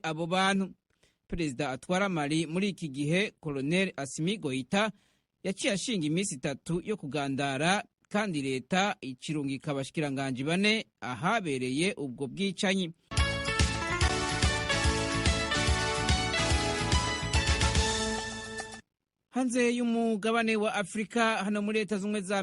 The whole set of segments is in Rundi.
abo bantu. Perezida atwara Mali muri iki gihe Colonel Assimi Goïta yaciye ashinga iminsi 3 yo kugandara, kandi leta ikirungika abashikiranganji 4 ahabereye ubwo bwicanyi. Hanze y'umugabane wa Afrika, hano muri Leta Zunze Ubumwe za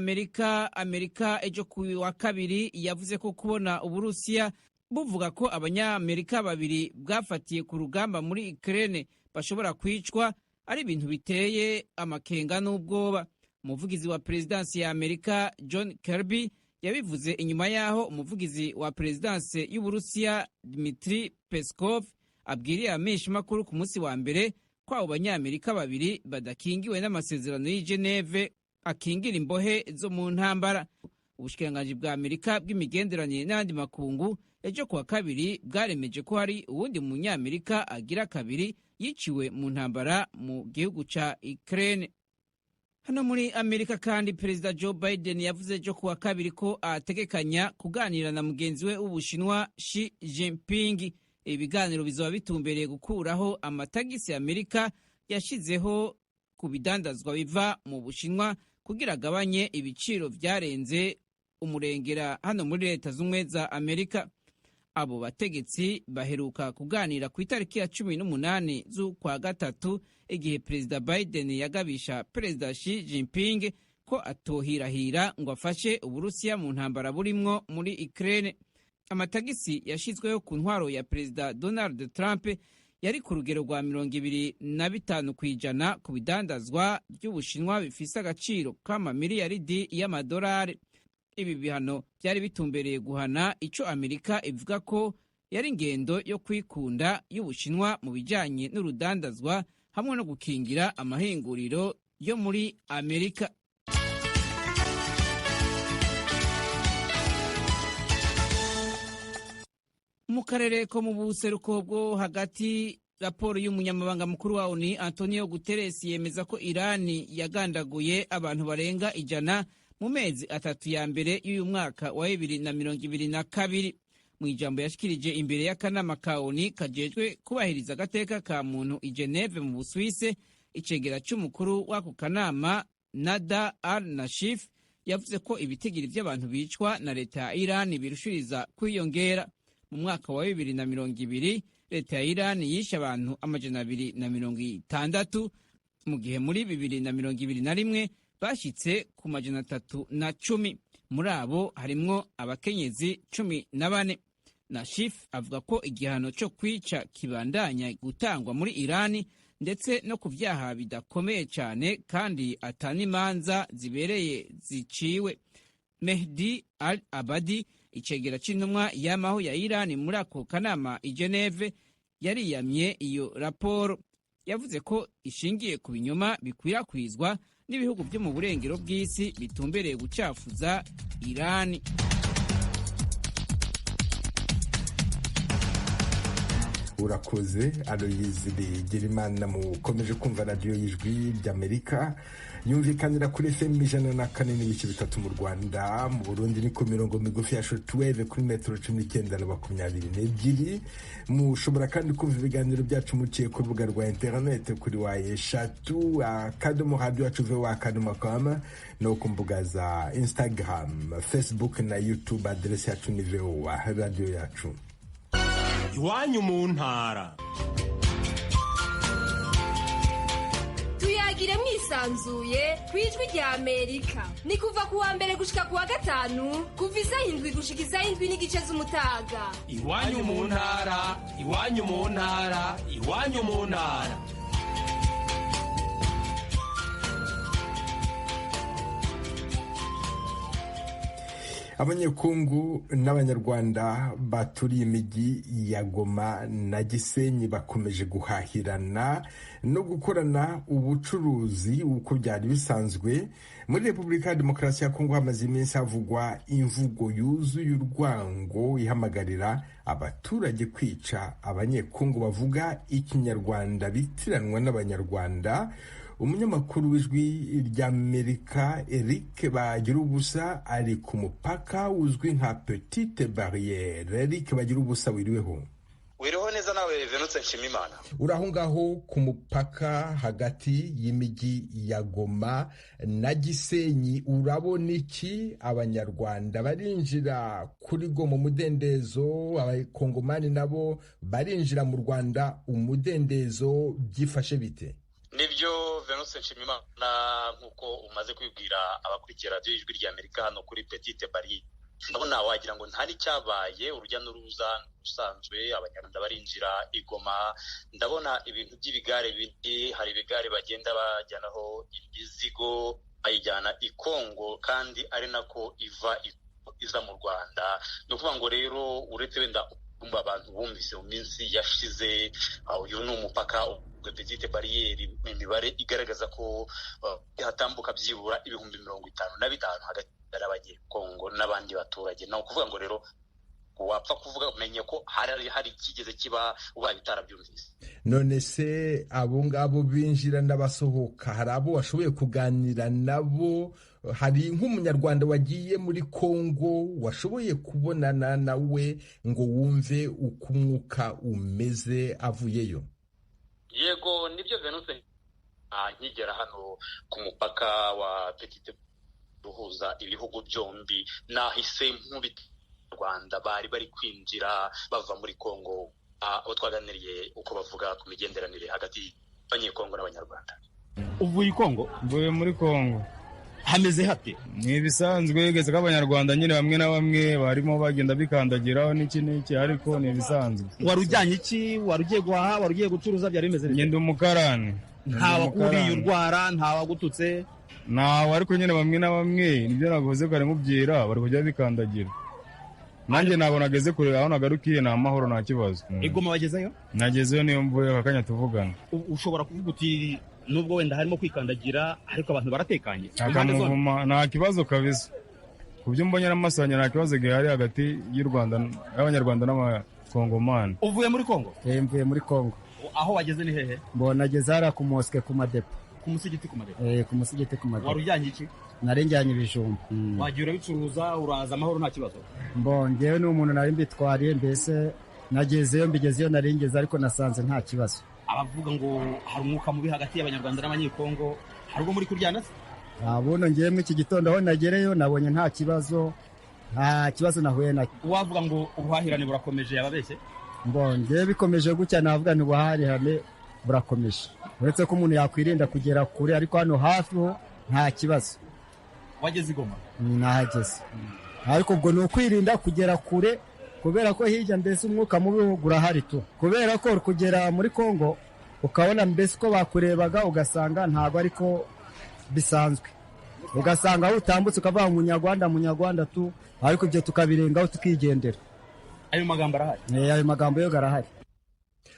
Amerika ejo ku wa kabiri yavuze ko kubona Uburusiya buvuga ko abanyamerika 2 bwafatiye ku rugamba muri Ukraine bashobora kwicwa ari ibintu biteye amakenga n'ubwoba. Umuvugizi wa Perezidansi ya Amerika John Kirby yabivuze inyuma yaho umuvugizi wa Perezidansi y'Uburusiya Dmitry Peskov abwiriye ameshamakuru ku munsi wa mbere ko abo banyamerika 2 badakingiwe n'amasezerano y'i Geneve akingira imbohe zo mu ntambara. Ubushikiranganji bwa Amerika bw'imigenderanire n'andi makungu ejo ku wa kabiri bwaremeje ko hari uwundi munyamerika agira 2 yiciwe mu ntambara mu gihugu ca Ukraine. Hano muri Amerika kandi Perezida Joe Biden yavuze ejo ku wa kabiri ko ategekanya kuganira na mugenzi we w'Ubushinwa Xi Jinping. Ibiganiro bizoba bitumbereye gukuraho amatagisi Amerika yashizeho ku bidandazwa biva mu Bushinwa kugira agabanye ibiciro vyarenze umurengera hano muri Leta Zunze Ubumwe za Amerika. Abo bategetsi baheruka kuganira ku itariki ya 18 z'ukwa gatatu, igihe Perezida Biden yagabisha Perezida Xi Jinping ko atohirahira ngo afashe Uburusiya mu ntambara burimwo muri Ukraine. Amatagisi yashizweho ku ntwaro ya Perezida Donald Trump yari ku rugero rwa 25% ku bidandazwa by'Ubushinwa bifise agaciro k'amamiliyaridi y'amadolari. Ibi bihano byari bitumbereye guhana ico Amerika ivuga ko yari ingendo yo kwikunda y'Ubushinwa mu bijanye n'urudandazwa hamwe no gukingira amahinguriro yo muri Amerika. Mu karere ko mu buseruko bwo hagati, raporo y'umunyamabanga mukuru wa ONU Antonio Guterres yemeza ko Irani yagandaguye abantu barenga 100 mu mezi 3 ya mbere y'uyu mwaka wa 2022. Mu ijambo yashikirije imbere y'akanama ka ONU kajejwe kubahiriza agateka ka muntu i Geneve mu Busuwise, icegera c'umukuru w'ako kanama Nada al-Nashif yavuze ko ibitigiri by'abantu bicwa na leta ya Irani birushiriza kwiyongera. Mu mwaka wa 2020 leta ya Irani yishe abantu 260, mu gihe muri 2021 bashitse ku 310. Muri abo harimwo abakenyezi 14. Nashif avuga ko igihano cyo kwica kibandanya gutangwa muri Irani ndetse no ku vyaha bidakomeye cyane kandi atanimanza zibereye ziciwe. Mehdi al-Abadi, icegera c'intumwa y'amaho ya Irani muri ako kanama i Geneve, yariyamye iyo raporo. Yavuze ko ishingiye ku binyoma bikwirakwizwa n'ibihugu byo mu burengero bw'isi bitumbereye gucafuza Irani. Urakoze Aloyizi Bigirimana. Mukomeje kumva radiyo y'Ijwi ry'Amerika yumvikanira kuri FM 104.3 mu Rwanda. Mu Burundi ni ku mirongo migufi ya shortwave kuri metero 19 na 22. Mushobora kandi kumva ibiganiro byacu muciye ku rubuga rwa internet kuri eshatu akadomo radio yacu VOA.com no ku mbuga za Instagram, Facebook na YouTube. Adresi yacu ni VOA radio yacu. Iwanyu mu ntara. Tuyagire mwisanzuye kwijwi rya Amerika. Ni kuva ku wa mbere gushika ku wa gatanu, kuva 7 gushika 7:30 z'umutaga. Iwanyu mu ntara, iwanyu mu ntara, iwanyu mu ntara. Abanyekongo n'Abanyarwanda baturiye imijyi ya Goma na Gisenyi bakomeje guhahirana no gukorana ubucuruzi uko byari bisanzwe. Muri Repubulika ya Demokarasi ya Kongo hamaze iminsi havugwa imvugo yuzuye urwango ihamagarira abaturage kwica Abanyekongo bavuga Ikinyarwanda bitiranwa n'Abanyarwanda. Umunyamakuru w'Ijwi ry'Amerika Eric Bagirubusa ari ku mupaka uzwi nka Petite Barriere. Eric Bagirubusa, wiriweho? Wiriho neza neza nawe Venutse Nshimimana. Uraho ngaho ku mupaka hagati y'imijyi ya Goma na Gisenyi, urabona iki? Abanyarwanda barinjira kuri Goma umudendezo, abakongomani nabo barinjira mu Rwanda umudendezo, byifashe bite? Nibyo Venutse Nshimimana, nkuko umaze kwibwira abakurikira radio y'Ijwi ry'Amerika hano kuri Petite Barriere. Ndabona wagira ngo ntari cyabaye urujya n'uruza rusanzwe, abanyarwanda barinjira Igoma. Ndabona ibintu by'ibigare bindi, hari ibigare bagenda bajyanaho imizigo bayijyana i Kongo, kandi ari nako iza mu Rwanda. Ni ukuvuga ngo rero uretse wenda abantu bumvise mu minsi yashize, uyu ni umupaka Petite Barriere, imibare igaragaza ko hatambuka byibura 55,000 hagati y'abagiye Kongo n'abandi baturage. Naho kuvuga ngo rero wapfa kuvuga umenye ko hari kigeze kiba ubaye bitarabyumvise. None se abo ngabo binjira n'abasohoka, hari abo washoboye kuganira nabo? Hari nk'umunyarwanda wagiye muri Kongo washoboye kubonana nawe ngo wumve uko umwuka umeze avuyeyo? Yego, nibyo Venutse. Nkigera hano ku mupaka wa Petite ruhuza ibihugu byombi, nahise nkubita Rwanda bari kwinjira bava muri Kongo. Abo twaganiriye uko bavuga ku migenderanire hagati y'Abanyekongo n'Abanyarwanda. Uvuye i Kongo? Mvuye muri Kongo. Hameze hate? Ntibisanzwe, geze ko Abanyarwanda nyine bamwe na bamwe barimo bagenda bikandagiraho n'iki, ariko ntibisanzwe. Warujyanye iki? Warugiye guhaha? Warugiye gucuruza? Byari bimeze bite? Ngenda umukarani. Ntawakuriye urwara? Ntawagututse? Nawe, ariko nyine bamwe na bamwe nibyo navuze ko ari nkubwira, bari kujya bikandagira. Nanjye ntabwo nageze kure, aho nagarukiye ni amahoro, nta kibazo. Igoma wagezeyo? Nagezeyo, niyo mvuye aka kanya tuvugana. Ushobora kuvuga uti nubwo wenda harimo kwikandagira ariko abantu baratekanye? Nta kibazo kabisa. Ku byo mbonye n'amasanya nta kibazo gihari hagati y'Abanyarwanda n'Abakongomani. Uvuye muri Kongo? Mvuye muri Kongo. Aho wageze ni hehe? Nageze hariya ku mosque ku madepo. Ku musigiti ku madepo? Ku musigiti ku madepo. Warujyanye iki? Narenjyanye ibijumba. Wagiye urabicuruza, uraza amahoro, nta kibazo? Ngewe ni umuntu nari mbitwariye, mbese mbigezeyo narengeze, ariko nasanze nta kibazo. Abavuga ngo hari umwuka mubi hagati y'Abanyarwanda n'Abanyekongo, hari ubwo muri kuryana se? Buno ngewe iki gitondo aho nagereyo nabonye nta kibazo nahuye nacyo. Wavuga ngo ubuhahirane burakomeje yababeshye? Ngewe bikomeje gutya, navuga ni ubuhahirane burakomeje, uretse ko umuntu yakwirinda kugera kure, ariko hano hafi ho nta kibazo. Wageze i Goma? Nahageze, ariko ubwo ni ukwirinda kugera kure, kubera ko hirya mbese umwuka mubi urahari tu, kubera ko kugera muri Kongo ukabona mbese ko bakurebaga ugasanga ntabwo ariko bisanzwe, ugasanga aho utambutse ukavuga umunyarwanda tu, ariko ibyo tukabirengaho tukigendera. Ayo magambo arahari? Ayo magambo yo garahari.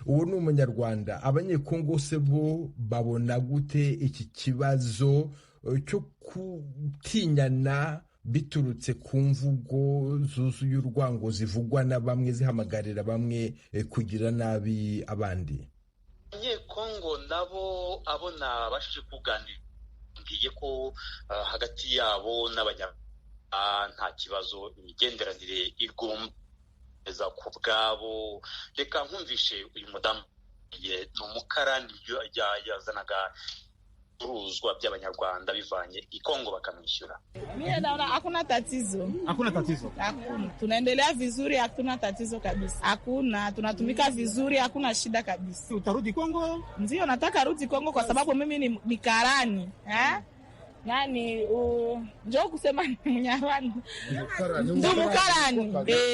Uwo ni umunyarwanda. Abanyekongo se bo babona gute iki kibazo cyo kutinyana biturutse ku mvugo zuzuye urwango zivugwa na bamwe zihamagarira bamwe kugira nabi abandi? Abanyekongo nabo abona bashije kuganira ngiye ko hagati yabo n'Abanyarwanda nta kibazo, imigenderanire igomba ku bwabo. Reka nkumvishe uyu mudamu ni umukarani yazanaga uruzwa by'Abanyarwanda bivanye i Kongo bakamwishyura. Mimi naona hakuna tatizo. Hakuna tatizo? Hakuna. Tunaendelea vizuri, hakuna tatizo kabisa. Hakuna, tunatumika vizuri, hakuna shida kabisa. Utarudi Kongo? Ndio, nataka rudi Kongo kwa sababu mimi ni karani. Njoo kusema ni Mnyarwanda. Ndio mukarani.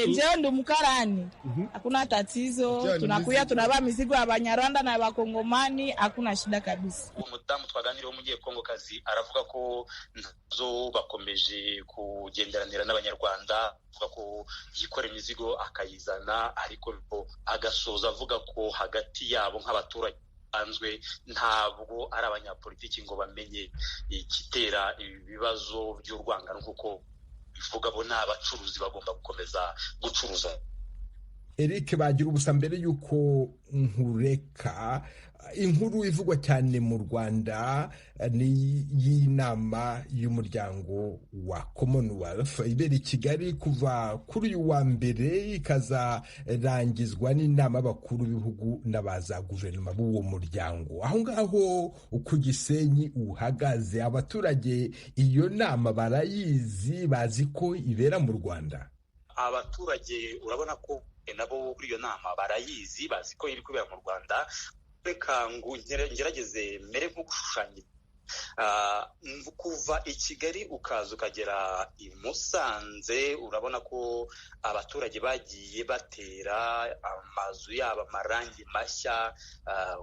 Njoo ndo mukarani. Hakuna tatizo. Tunakuya tunabaa mizigo ya Banyarwanda na Bakongomani, hakuna shida kabisa. Umudamu twaganiriye w'Umunyekongo kazi aravuga ko nzo bakomeje kugenderanira n'Abanyarwanda, avuga ko yikora imizigo akayizana, ariko agasoza avuga ko hagati yabo nk'abaturage anzwe ntabwo ari abanyapolitiki ngo bamenye ikitera ibibazo by'urwangano, kuko bivuga bo n'abacuruzi bagomba gukomeza gucuruza. Eric bagira ubusa mbere yuko nkureka inkuru ivugwa cyane mu Rwanda ni y'inama y'umuryango wa Commonwealth ibera i Kigali kuva kuri uyu wa mbere ikazarangizwa n'inama y'abakuru b'ibihugu n'abaza guverinoma b'uwo muryango. Aho ngaho ku Gisenyi uhagaze, abaturage iyo nama barayizi, bazi ko ibera mu Rwanda? Abaturage urabona ko nabo kuri iyo nama barayizi, bazi ko iri kubera mu Rwanda. Reka ngo ngerageze mere nko gushushanya kuva i Kigali ukaza ukagera i Musanze, urabona ko abaturage bagiye batera amazu yabo amarangi mashya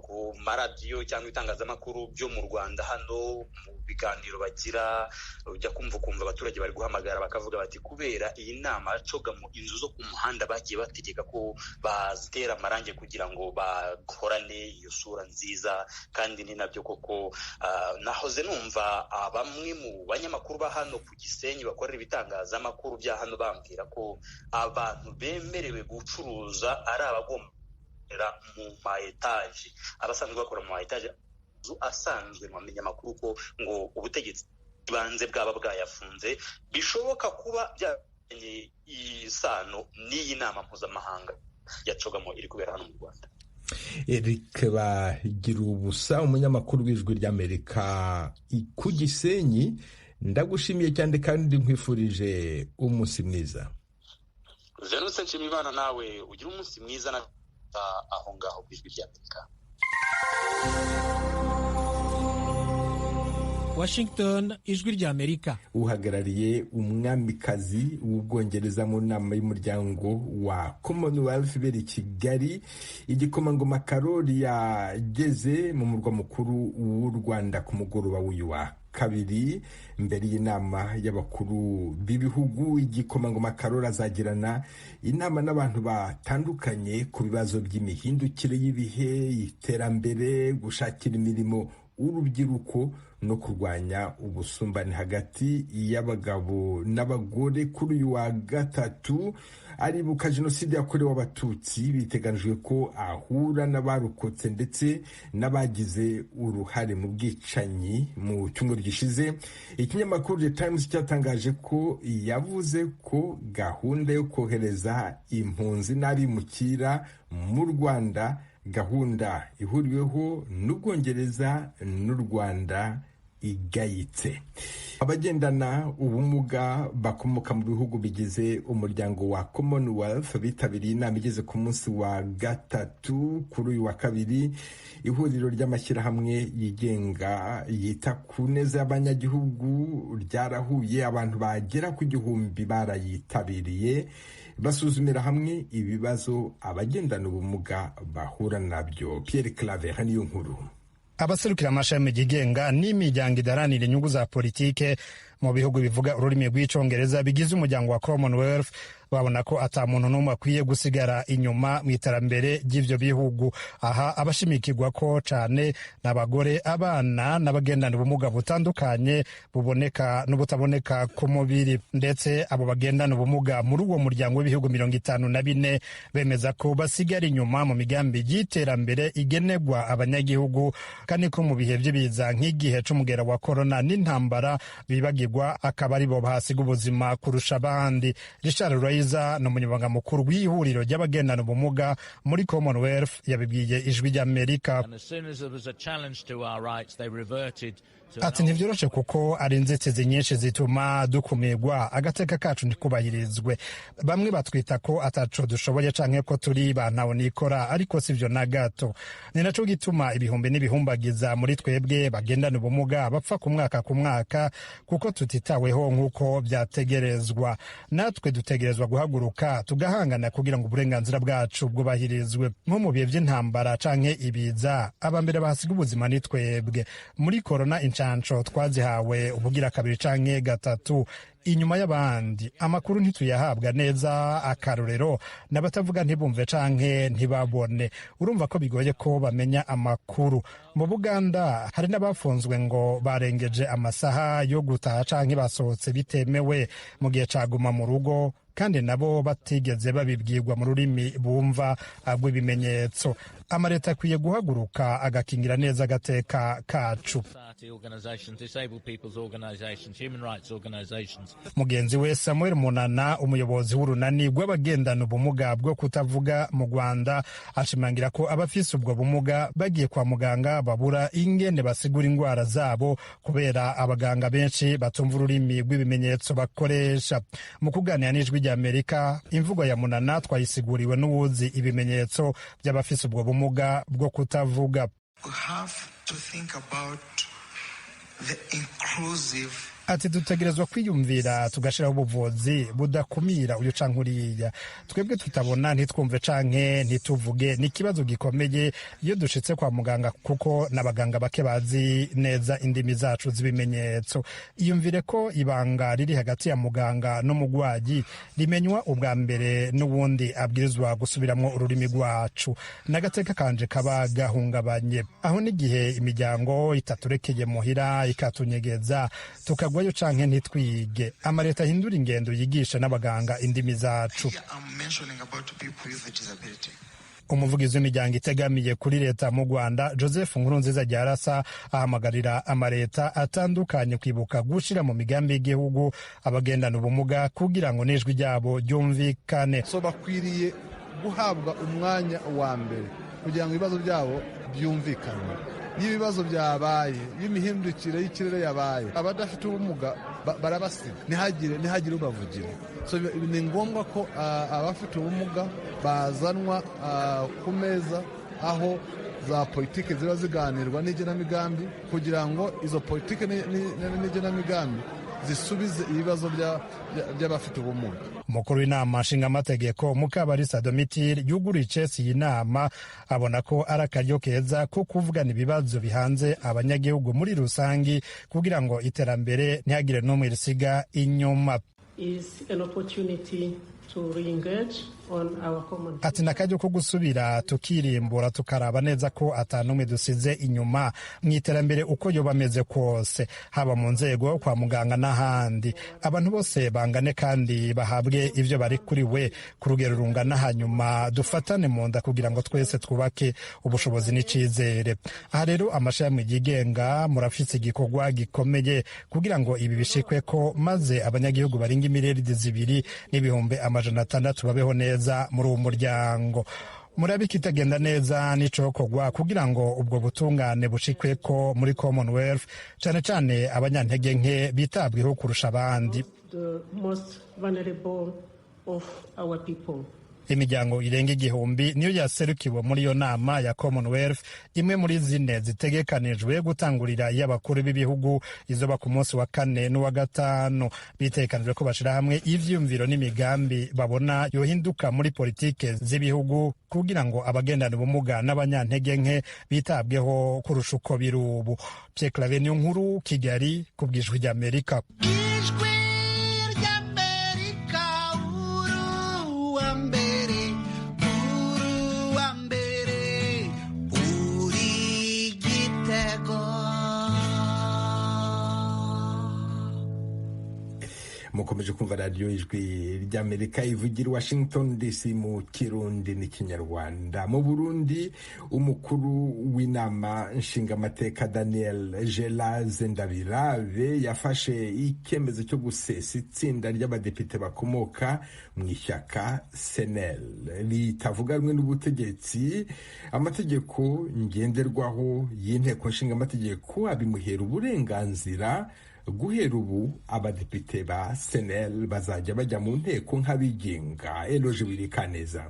ku maradiyo cyangwa itangazamakuru byo mu Rwanda. Hano mu biganiro bagira ujya kumva abaturage bari guhamagara bakavuga bati kubera iyi nama yacoga mu inzu zo ku muhanda bagiye bategeka ko bazitera amarangi kugira ngo bakorane iyo sura nziza. Kandi ni nabyo koko nahoze numva bamwe mu banyamakuru ba hano ku Gisenyi bakorera ibitangazamakuru bya hano bambwira ko abantu bemerewe gucuruza ari abagomba mu ma etaje, abasanzwe bakora mu ma etaje asanzwe mu binyamakuru ko ngo ubutegetsi banze bwaba bwayafunze, bishoboka kuba byanye isano n'iyi nama mpuzamahanga yacogamo iri kubera hano mu Rwanda. Eric bagira ubusa, umunyamakuru w'Ijwi ry'Amerika ku Gisenyi, ndagushimiye cyane kandi nkwifurije umunsi mwiza. Venuse Nshimiyimana, nawe ugira umunsi mwiza na aho ngaho ku Ijwi ry'Amerika. Washington, Ijwi ry'Amerika. Uhagarariye umwamikazi w'Ubwongereza mu nama y'umuryango wa Commonwealth ibera i Kigali, igikomangoma Karoli yageze mu murwa mukuru w'u Rwanda ku mugoroba w'uyu wa kabiri. Mbere y'inama y'abakuru b'ibihugu, igikomangoma Karoli azagirana inama n'abantu batandukanye ku bibazo by'imihindukire y'ibihe, iterambere, gushakira imirimo urubyiruko no kurwanya ubusumbane hagati y'abagabo n'abagore. Kuri uyu wa gatatu aribuka jenoside yakorewe abatutsi, biteganijwe ko ahura n'abarokotse ndetse n'abagize uruhare mu bwicanyi. Mu cyumweru gishize ikinyamakuru The Times cyatangaje ko yavuze ko gahunda yo kohereza impunzi n'abimukira mu Rwanda, gahunda ihuriweho n'Ubwongereza n'u Rwanda, igayitse. Abagendana ubumuga bakomoka mu bihugu bigize umuryango wa Commonwealth bitabiriye inama igeze ku munsi wa gatatu. Kuri uyu wa kabiri, ihuriro ry'amashyirahamwe yigenga yita ku neza y'abanyagihugu ryarahuye, abantu bagera ku 1,000 barayitabiriye basuzumira hamwe ibibazo abagendana ubumuga bahura nabyo. Pierre Claver niyo nkuru. Abaserukira amashami yigenga n'imiryango idaranira inyungu za politike mu bihugu bivuga ururimi rw'icongereza bigize umuryango wa Commonwealth babona ko ata muntu n'umwe akwiye gusigara inyuma mu iterambere ry'ivyo bihugu. Aha abashimikirwa ko cane n'abagore, abana n'abagendana ubumuga butandukanye buboneka n'ubutaboneka ku mubiri. Ndetse abo bagendana ubumuga muri uwo muryango w'ibihugu 54 bemeza ko basigara inyuma mu migambi y'iterambere igenegwa abanyagihugu, kandi ko mu bihe by'ibiza nk'igihe c'umugera wa corona n'intambara bibagirwa akaba ari bo bahasiga ubuzima kurusha abandi. Richard Raiza ni umunyamabanga mukuru w'ihuriro ry'abagendana ubumuga muri Commonwealth yabibwiye Ijwi ry'Amerika. Ati ntivyoroshe kuko ari inzitizi nyinshi zituma dukumirwa, agateka kacu ntikubahirizwe. Bamwe batwita ko ataco dushoboye canke ko turi bantaho nikora, ariko sivyo na gato. Ni naco gituma ibihumbi n'ibihumbagiza muri twebwe bagendana ubumuga bapfa ku mwaka kuko tutitaweho nk'uko vyategerezwa. Natwe dutegerezwa guhaguruka tugahangana kugira ngo uburenganzira bwacu bwubahirizwe. Nko mu bihe vy'intambara canke ibiza, abambere bahasiga ubuzima ni twebwe. Muri corona incanco twazihawe ubugira kabiri canke gatatu inyuma y'abandi. Amakuru ntituyahabwa neza, akarorero n'abatavuga ntibumve canke ntibabone. Urumva ko bigoye ko bamenya amakuru. Mu Buganda hari n'abafunzwe ngo barengeje amasaha yo gutaha canke basohotse bitemewe mu gihe caguma mu rugo kandi nabo batigeze babibwirwa mu rurimi bumva rw'ibimenyetso. Amareta akwiye guhaguruka agakingira neza agateka kacu. Mugenzi we Samuel Munana, umuyobozi w'urunani rw'abagendana ubumuga bwo kutavuga mu Rwanda, ashimangira ko abafise ubwo bumuga bagiye kwa muganga babura ingene basigura indwara zabo kubera abaganga benshi batumva ururimi rw'ibimenyetso bakoresha. Mu kuganira n'Ijwi ry'Amerika, imvugo ya Munana twayisiguriwe n'uwuzi ibimenyetso by'abafise ubwo bumuga bwo kutavuga. Ati dutegerezwa kwiyumvira tugashiraho ubuvuzi budakumira uyu canke uriya. Twebwe tutabona ntitwumve canke ntituvuge ni ikibazo gikomeye iyo dushitse kwa muganga, kuko n'abaganga bake bazi neza indimi zacu z'ibimenyetso. Iyumvire ko ibanga riri hagati ya muganga n'umugwayi rimenywa ubwa mbere, n'ubundi abwirizwa gusubiramwo ururimi rwacu. N'agateka kanje kaba gahungabanye aho n'igihe imiryango itaturekeye muhira ikatunyegeza tukagwayo canke ntitwige. Amareta ahindura ingendo yigisha n'abaganga indimi zacu. Umuvugizi w'imiryango itegamiye kuri leta mu Rwanda, Joseph Nkurunziza Ryarasa, ahamagarira amareta atandukanye kwibuka gushira mu migambi y'igihugu abagendana ubumuga kugira ngo n'ijwi ryabo ryumvikane. So bakwiriye guhabwa umwanya wa mbere kugira ngo ibibazo byabo byumvikane. Y'ibibazo byabaye, y'imihindukire y'ikirere yabaye, abadafite ubumuga barabasiga, ntihagire ubavugira. So ni ngombwa ko abafite ubumuga bazanwa ku meza aho za politike ziba ziganirwa n'igenamigambi, kugira ngo izo politike n'igenamigambi zisubize ibibazo by'abafite ubumuga. Umukuru w'inama nshingaamategeko Mukabarisa Domitire yuguriye icesi iyi nama, abona ko ari akaryo keza ko kuvugana ibibazo bihanze abanyagihugu muri rusangi kugira ngo iterambere ntihagire n'umwe risiga inyuma. Ati n'akaryo ko gusubira tukirimbura tukaraba neza ko atanumwe dusize inyuma mu iterambere uko yoba ameze kose, haba mu nzego, kwa muganga n'ahandi. Abantu bose bangane kandi bahabwe ivyo bari kuri we ku rugero rungana, hanyuma dufatane mu nda kugira ngo twese twubake ubushobozi n'icizere. Aha rero amashami yigenga murafise igikorwa gikomeye kugira ngo ibi bishikwe ko, maze abanyagihugu baringa imiriyaridi 2,600,000 babeho neza muri uwo muryango. Murabika itagenda neza n'icokorwa kugira ngo ubwo butungane bushikwe ko muri Commonwealth, cane cane abanyantege nke bitabweho kurusha abandi. Imiryango irenga 1,000 niyo yaserukiwe muri iyo nama ya Commonwealth, imwe muri zine zitegekanijwe gutangurira y'abakuru b'ibihugu izoba ku munsi wa 4 n'uwa 5. Bitekanijwe ko bashira hamwe ivyumviro n'imigambi babona yohinduka muri politike z'ibihugu kugira ngo abagendana ubumuga n'abanyantege nke bitabweho kurusha uko biri ubu. Pierre Claver Nkuru, Kigali, kubw'Ijwi ry'Amerika. mukomeje kumva radiyo ijwi ry'Amerika ivugira Washington DC mu Kirundi n'Ikinyarwanda. Mu Burundi, umukuru w'inama nshingamateka Daniel Gelaze Ndabirabe yafashe icyemezo cyo gusesa itsinda ry'abadepite bakomoka mu ishyaka SNL ritavuga rumwe n'ubutegetsi. Amategeko ngenderwaho y'inteko nshingamategeko abimuhera uburenganzira. Guhera ubu abadepite ba SNL bazajya bajya mu nteko nk'abigenga. Eloge Wirikaneza.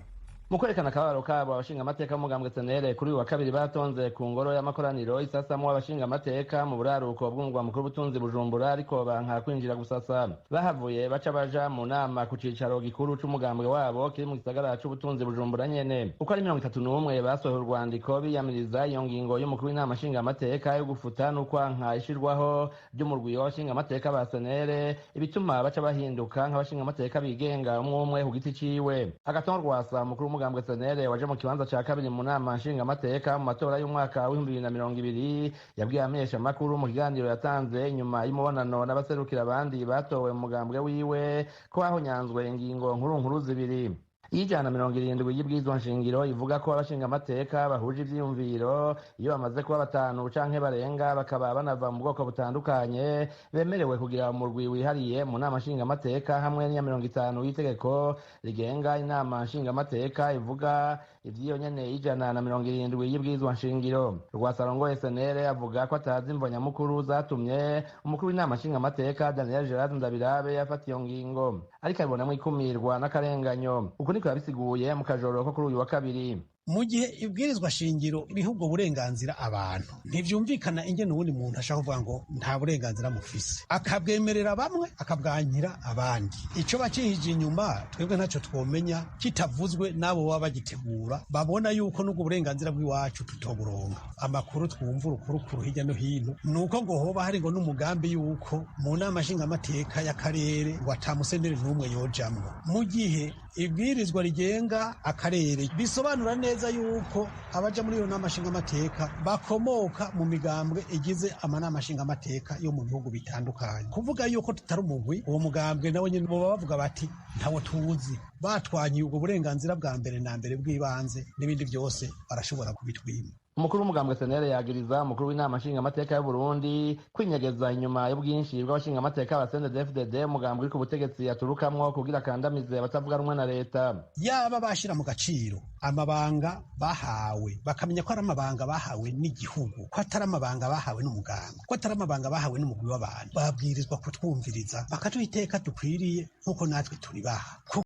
Mu kwerekana akababaro kabo, abashingamateka b'umugambwe SNL kuri uyu wa kabiri batonze ku ngoro y'amakoraniro isasamo abashingamateka mu buraruko bw'umugwa mukuru w'ubutunzi Bujumbura, ariko banka kwinjira gusasa. Bahavuye baca baja mu nama ku cicaro gikuru c'umugambwe wabo kiri mu gisagara c'ubutunzi Bujumbura nyene. Uko ari 31 basohoye urwandiko biyamiriza iyo ngingo y'umukuru w'inama nshingamateka yo gufuta n'ukwanka ishirwaho ry'umurwi w'abashingamateka ba SNL, ibituma baca bahinduka nk'abashingamateka bigenga umwe umwe ku giti ciwe. Agaton Rwasa, umukuru w'umugambwe senere waje mu kibanza ca kabiri mu nama nshingamateka mu matora y'umwaka w'2020 yabwiye abamenyeshamakuru mu kiganiro yatanze nyuma y'umubonano n'abaserukira abandi batowe mu mugambwe wiwe ko hahonyanzwe ingingo nkuru zibiri. Ijana 70 y'ibwirizwa nshingiro ivuga ko abashingamateka bahuje ivyiyumviro iyo bamaze kuba 5 canke barenga bakaba banava mu bwoko butandukanye bemerewe kugira umurwi wihariye mu nama nshingamateka hamwe n'iya 50 y'itegeko rigenga inama nshingamateka ivuga ivyiyo nyene ijana na 70 y'ibwirizwa nshingiro. Rwasarongo SNL avuga ko atazi imvo nyamukuru zatumye umukuru w'inama nshingamateka Daniel Gerard Ndabirabe yafata iyo ngingo, ariko abibonamwo ikumirwa n'akarenganyo. Niko yabisiguye mu kajoro ko kuri uyu wa kabiri. Mu gihe ibwirizwa shingiro riha ubwo burenganzira abantu ntivyumvikana ingene uwundi muntu ashaka kuvuga ngo nta burenganzira mufise akabwemerera bamwe akabwanyira abandi. Ico bacihije inyuma twebwe ntaco twomenya kitavuzwe nabo baba bagitegura babona yuko n'ubwo burenganzira bw'iwacu tutoburonka. Amakuru twumva urukuru hirya no hino nuko ngo hoba hari ngo n'umugambi yuko mu nama nshingamateka y'akarere ngo atamusenere n'umwe yojamwo, mu gihe ibwirizwa rigenga akarere bisobanura neza yuko abaja muri iyo nama nshingamateka bakomoka mu migambwe igize amanama nshingamateka yo mu bihugu bitandukanye. Kuvuga yuko tutari umugwi uwo mugambwe nawe nyene boba bavuga bati ntawo tuzi, batwanyiye ubwo burenganzira bwa mbere na mbere bw'ibanze n'ibindi byose barashobora kubitwima. Umukuru w'umugambwe senere yagiriza umukuru w'inama nshingamateka y'u Burundi kwinyegeza inyuma y'ubwinshi bw'abashingamateka ba CNDD-FDD umugambwe uri ku butegetsi yaturukamwo kugira akandamize abatavuga rumwe na leta. Yaba bashira mu gaciro amabanga bahawe bakamenya ko ari amabanga bahawe n'igihugu, ko atari amabanga bahawe n'umugambwe, ko atari amabanga bahawe n'umugwi w'abantu, babwirizwa kutwumviriza bakaduha iteka dukwiriye nk'uko natwe turi baha.